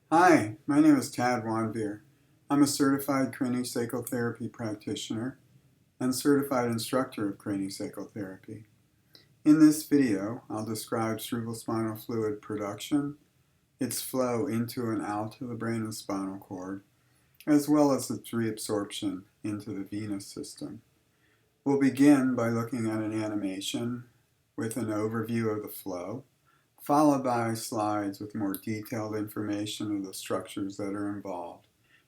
Hi, my name is Tad Wanvier. I'm a certified craniosacral therapy practitioner and certified instructor of craniosacral therapy. In this video, I'll describe cerebrospinal fluid production, its flow into and out of the brain and spinal cord, as well as its reabsorption into the venous system. We'll begin by looking at an animation with an overview of the flow, followed by slides with more detailed information of the structures that are involved,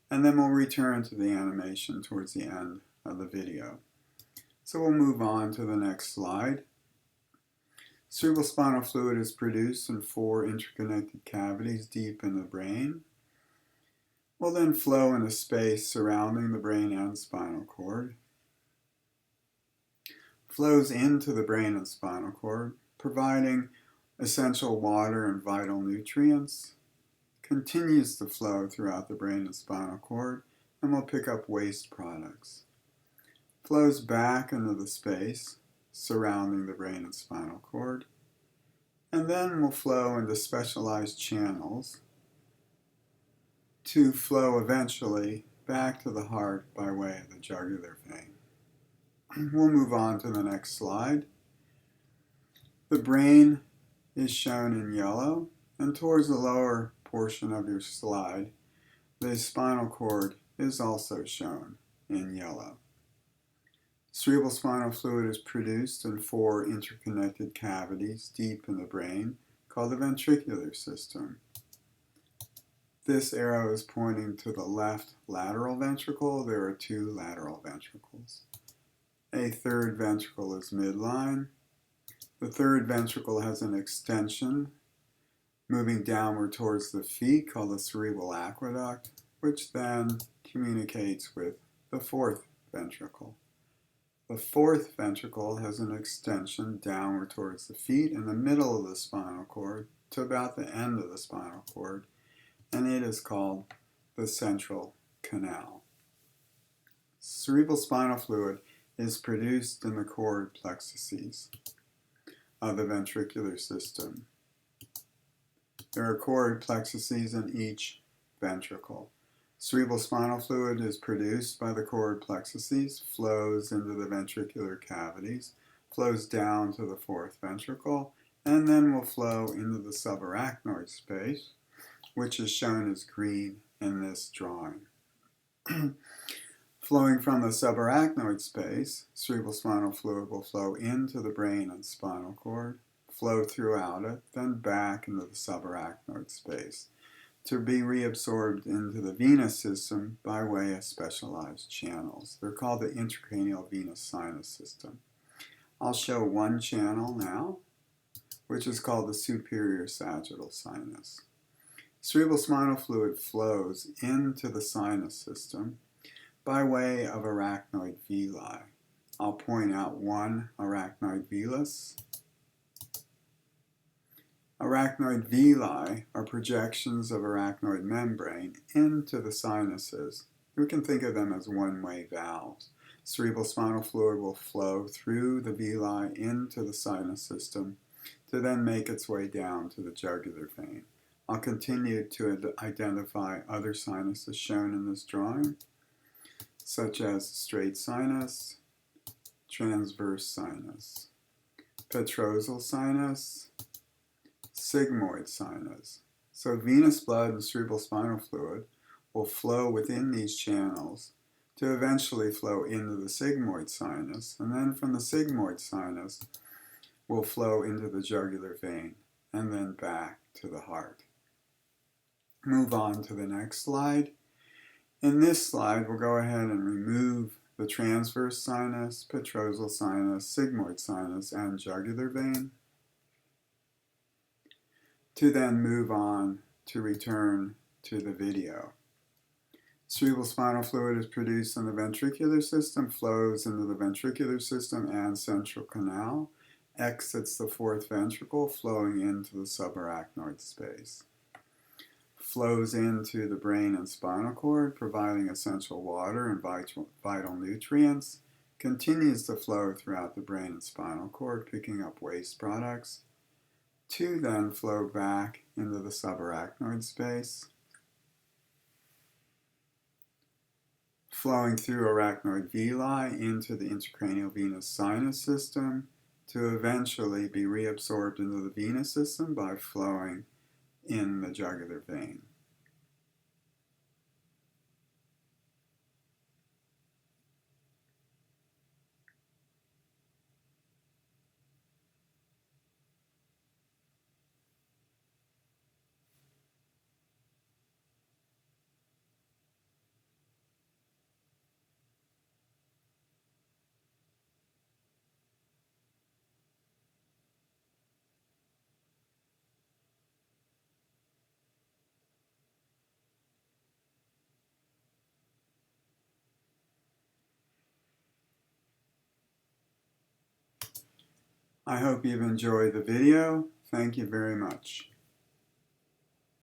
and then we'll return to the animation towards the end of the video. So we'll move on to the next slide. Cerebrospinal fluid is produced in 4 interconnected cavities deep in the brain. Will then flow into space surrounding the brain and spinal cord. Flows into the brain and spinal cord, providing essential water and vital nutrients, continues to flow throughout the brain and spinal cord, and will pick up waste products. Flows back into the space surrounding the brain and spinal cord, and then will flow into specialized channels to flow eventually back to the heart by way of the jugular vein. We'll move on to the next slide. The brain is shown in yellow, and towards the lower portion of your slide, the spinal cord is also shown in yellow. Cerebrospinal fluid is produced in 4 interconnected cavities deep in the brain called the ventricular system. This arrow is pointing to the left lateral ventricle. There are 2 lateral ventricles. A third ventricle is midline. The third ventricle has an extension moving downward towards the feet called the cerebral aqueduct, which then communicates with the fourth ventricle. The fourth ventricle has an extension downward towards the feet in the middle of the spinal cord to about the end of the spinal cord, and it is called the central canal. Cerebrospinal fluid is produced in the cord plexuses of the ventricular system. There are cord plexuses in each ventricle. Cerebrospinal fluid is produced by the cord plexuses, flows into the ventricular cavities, flows down to the fourth ventricle, and then will flow into the subarachnoid space, which is shown as green in this drawing. Flowing from the subarachnoid space, cerebrospinal fluid will flow into the brain and spinal cord, flow throughout it, then back into the subarachnoid space to be reabsorbed into the venous system by way of specialized channels. They're called the intracranial venous sinus system. I'll show one channel now, which is called the superior sagittal sinus. Cerebrospinal fluid flows into the sinus system by way of arachnoid villi. I'll point out one arachnoid villus. Arachnoid villi are projections of arachnoid membrane into the sinuses. We can think of them as one-way valves. Cerebrospinal fluid will flow through the villi into the sinus system to then make its way down to the jugular vein. I'll continue to identify other sinuses shown in this drawing, such as straight sinus, transverse sinus, petrosal sinus, sigmoid sinus. So venous blood and cerebrospinal fluid will flow within these channels to eventually flow into the sigmoid sinus, and then from the sigmoid sinus will flow into the jugular vein and then back to the heart. Move on to the next slide. In this slide, we'll go ahead and remove the transverse sinus, petrosal sinus, sigmoid sinus, and jugular vein to then move on to return to the video. Cerebrospinal fluid is produced in the ventricular system, flows into the ventricular system and central canal, exits the fourth ventricle, flowing into the subarachnoid space. Flows into the brain and spinal cord, providing essential water and vital nutrients, continues to flow throughout the brain and spinal cord, picking up waste products, to then flow back into the subarachnoid space, flowing through arachnoid villi into the intracranial venous sinus system to eventually be reabsorbed into the venous system by flowing in the jugular vein. I hope you've enjoyed the video. Thank you very much.